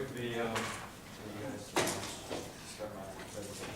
with the, you guys start my presentation.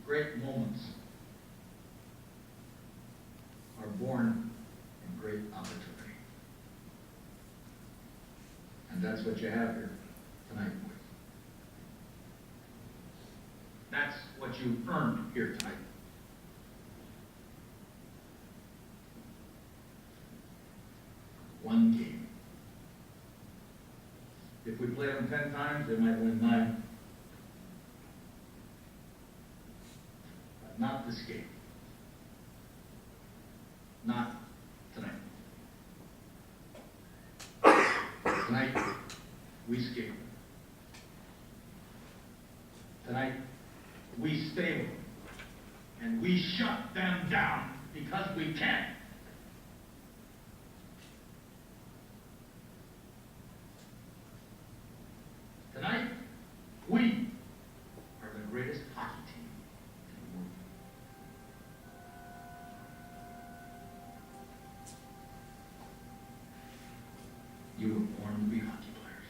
Great moments are born in great opportunity. And that's what you have here tonight, boys. That's what you earned here tonight. One game. If we play them 10 times, they might win 9. Not this game. Not tonight. Tonight, we skate. Tonight, we stay. And we shut them down because we can. Tonight, we are the greatest hockey team in the world. You were born to be hockey players.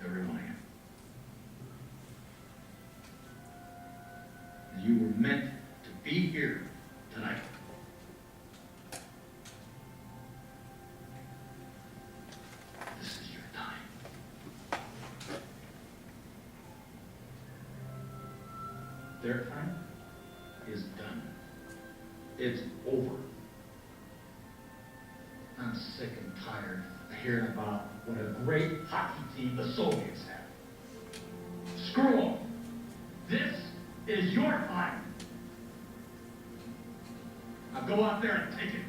Every one of you. And you were meant to be here tonight. This is your time. Their time is done. It's over. I'm sick and tired of hearing about what a great hockey team the Soviets have. Screw them. This is your time. Now go out there and take it.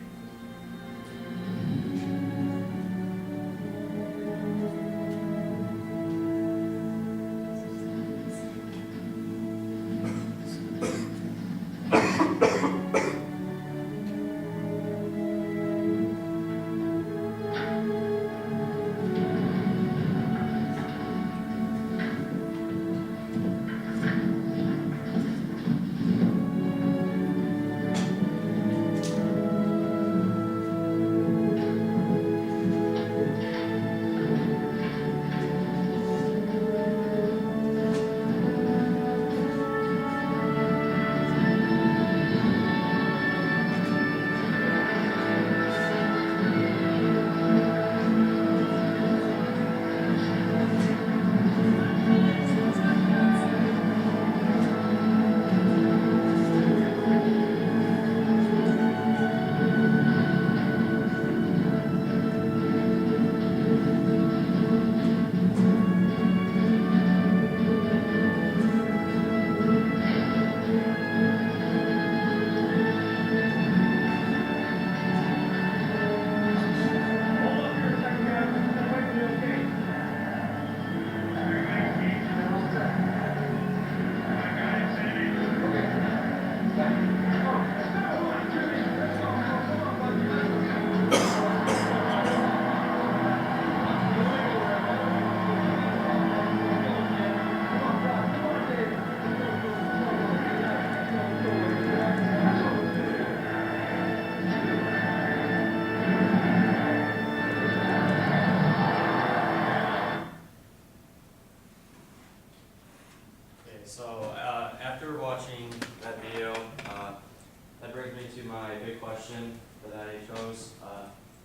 into my big question that I chose.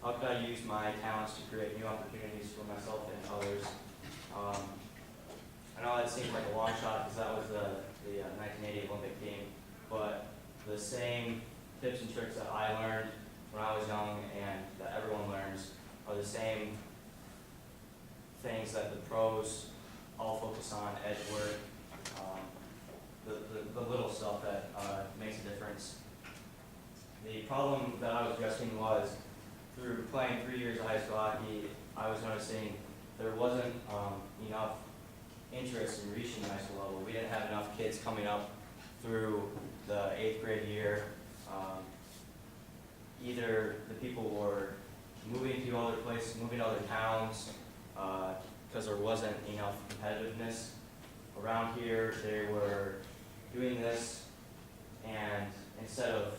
How could I use my talents to create new opportunities for myself and others? I know that seems like a long shot because that was the 1980 Olympic team, but the same tips and tricks that I learned when I was young and that everyone learns are the same things that the pros all focus on: edge work, the little stuff that makes a difference. The problem that I was addressing was, through playing 3 years of high school hockey, I was noticing there wasn't enough interest in reaching the high school level. We didn't have enough kids coming up through the 8th grade year. Either the people were moving to other places, moving to other towns, because there wasn't enough competitiveness around here. They were doing this, and instead of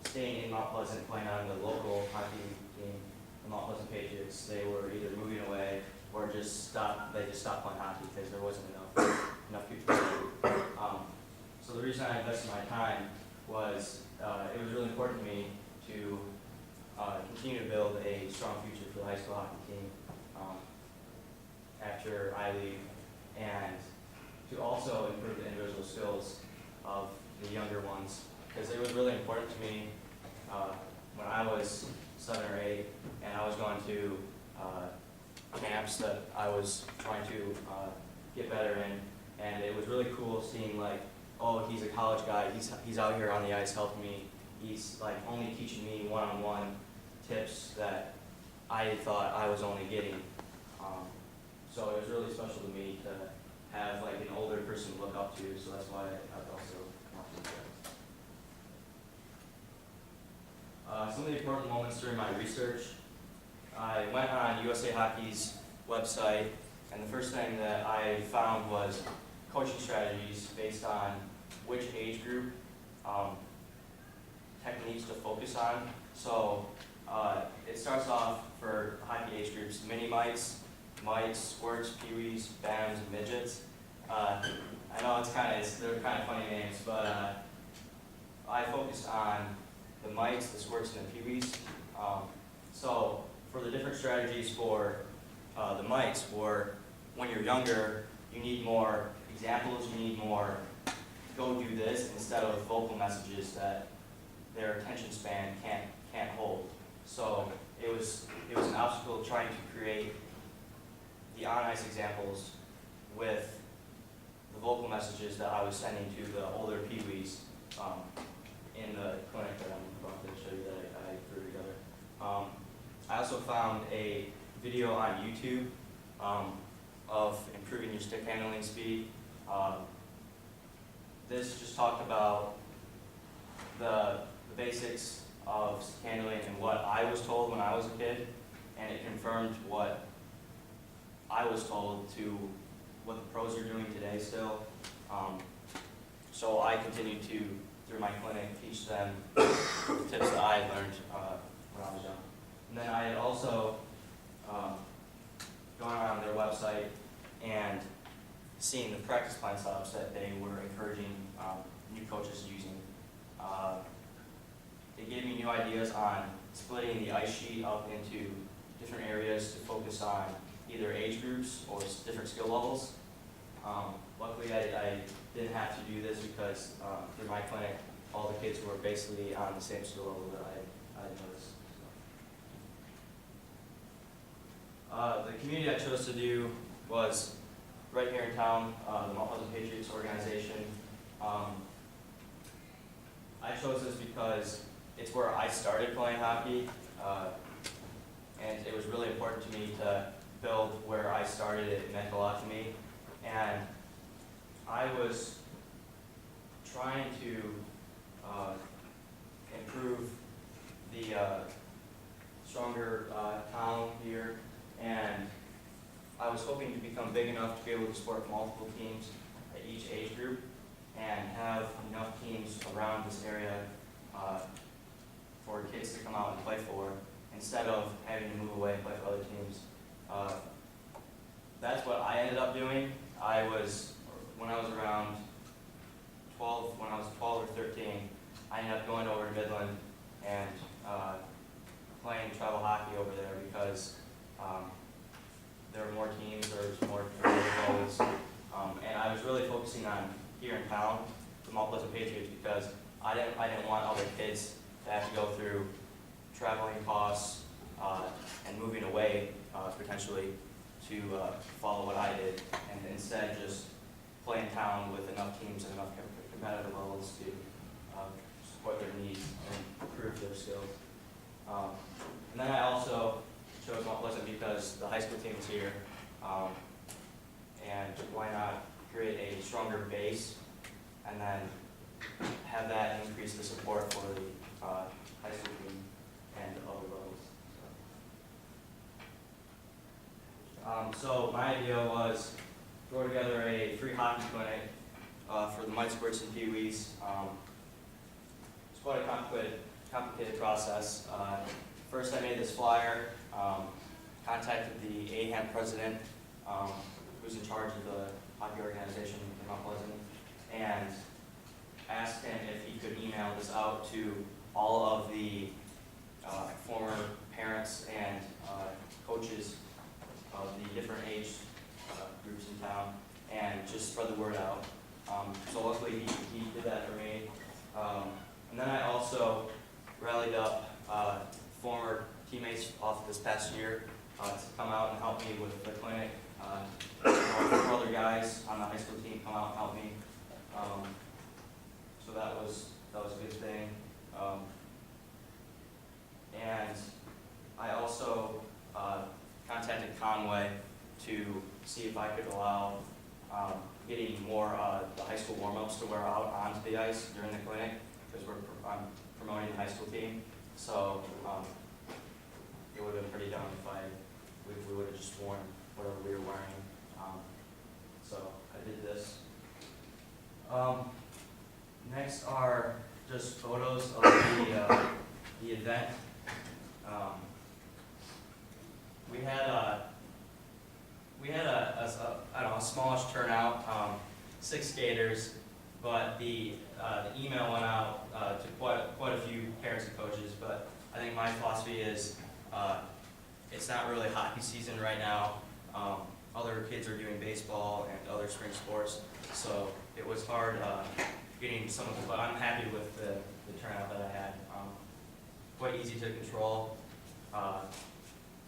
staying in Mount Pleasant playing on the local hockey team, the Mount Pleasant Patriots, they were either moving away or they just stopped playing hockey because there wasn't enough people to do. So the reason I invested my time was it was really important to me to continue to build a strong future for the high school hockey team after I leave, and to also improve the individual skills of the younger ones, because it was really important to me when I was 7 or 8 and I was going to camps that I was trying to get better in, and it was really cool seeing like, oh, he's a college guy, he's out here on the ice helping me, he's like only teaching me one-on-one tips that I thought I was only getting. So it was really special to me to have like an older person to look up to, so that's why I've also wanted to do that. Some of the important moments during my research, I went on USA Hockey's website, and the first thing that I found was coaching strategies based on which age group, techniques to focus on. So it starts off for hockey age groups: mini mites, squirts, peewees, bantams, and midgets. I know they're kind of funny names, but I focused on the mites, the squirts, and the peewees. So for the different strategies for the mites, for when you're younger, you need more examples, you need more go do this instead of vocal messages that their attention span can't hold. So it was an obstacle trying to create the on-ice examples with the vocal messages that I was sending to the older peewees in the clinic that I'm going to show you that I threw together. I also found a video on YouTube of improving your stick handling speed. This just talked about the basics of stick handling and what I was told when I was a kid, and it confirmed what I was told to what the pros are doing today still. So I continued to, through my clinic, teach them the tips that I had learned when I was young. And then I had also gone around their website and seen the practice plan setups that they were encouraging new coaches using. They gave me new ideas on splitting the ice sheet up into different areas to focus on either age groups or different skill levels. Luckily, I didn't have to do this because through my clinic, all the kids were basically on the same skill level that I noticed. The community I chose to do was right here in town, the Mount Pleasant Patriots organization. I chose this because it's where I started playing hockey, and it was really important to me to build where I started. It meant a lot to me, and I was trying to improve the stronger town here, and I was hoping to become big enough to be able to support multiple teams at each age group and have enough teams around this area for kids to come out and play for, instead of having to move away and play for other teams. That's what I ended up doing. When I was around 12, when I was 12 or 13, I ended up going over to Midland and playing travel hockey over there because there were more teams, there was more goals, and I was really focusing on here in town, the Mount Pleasant Patriots, because I didn't want other kids to have to go through traveling costs and moving away potentially to follow what I did, and instead just play in town with enough teams and enough competitive levels to support their needs and improve their skills. And then I also chose Mount Pleasant because the high school team is here, and why not create a stronger base and then have that increase the support for the high school team and other levels. So my idea was throw together a free hockey clinic for the Mites, Squirts, and Pee-wees. It's quite a complicated process. First I made this flyer, contacted the AHAM president, who's in charge of the hockey organization in Mount Pleasant, and asked him if he could email this out to all of the former parents and coaches of the different age groups in town, and just spread the word out. So luckily he did that for me. And then I also rallied up former teammates off this past year to come out and help me with the clinic. 4 other guys on the high school team come out and help me. So that was a good thing. And I also contacted Conway to see if I could allow getting more the high school warm-ups to wear out onto the ice during the clinic, because I'm promoting the high school team. So it would have been pretty dumb if we would have just worn whatever we were wearing. So I did this. Next are just photos of the event. We had I don't know, a smallish turnout, 6 skaters, but the email went out to quite a few parents and coaches. But I think my philosophy is it's not really hockey season right now. Other kids are doing baseball and other spring sports, so it was hard getting some of the, but I'm happy with the turnout that I had. Quite easy to control. I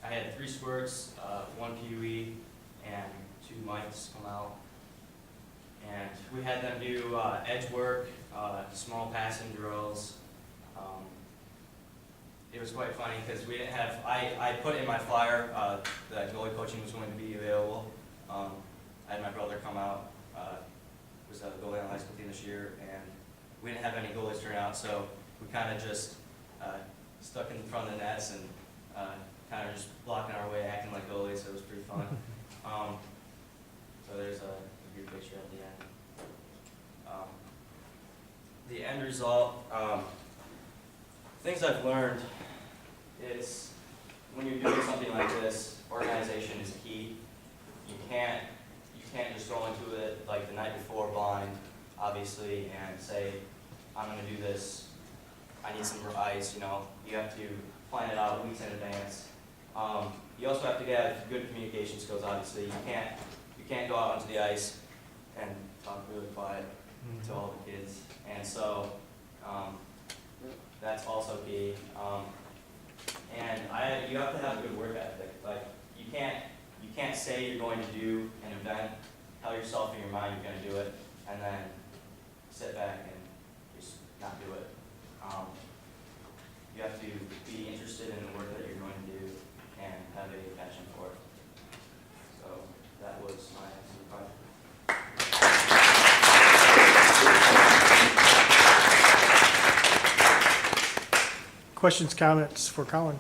had 3 squirts, 1 Pee-wee, and 2 mites come out. And we had them do edge work, small passing drills. It was quite funny because we didn't have, I put in my flyer that goalie coaching was going to be available. I had my brother come out, was a goalie on the high school team this year, and we didn't have any goalies turn out, so we kind of just stuck in front of the nets and kind of just blocking our way, acting like goalies, so it was pretty fun. So there's a good picture at the end. The end result, things I've learned, it's when you're doing something like this, organization is key. You can't just go into it like the night before blind, obviously, and say, I'm going to do this, I need some ice, you know. You have to plan it out weeks in advance. You also have to have good communication skills, obviously. You can't go out onto the ice and talk really quiet to all the kids. And so that's also key. And you have to have a good work ethic. Like you can't say you're going to do an event, tell yourself in your mind you're going to do it, and then sit back and just not do it. You have to be interested in the work that you're going to do and have a passion for it. So that was my answer to the question. Questions, comments for Colin?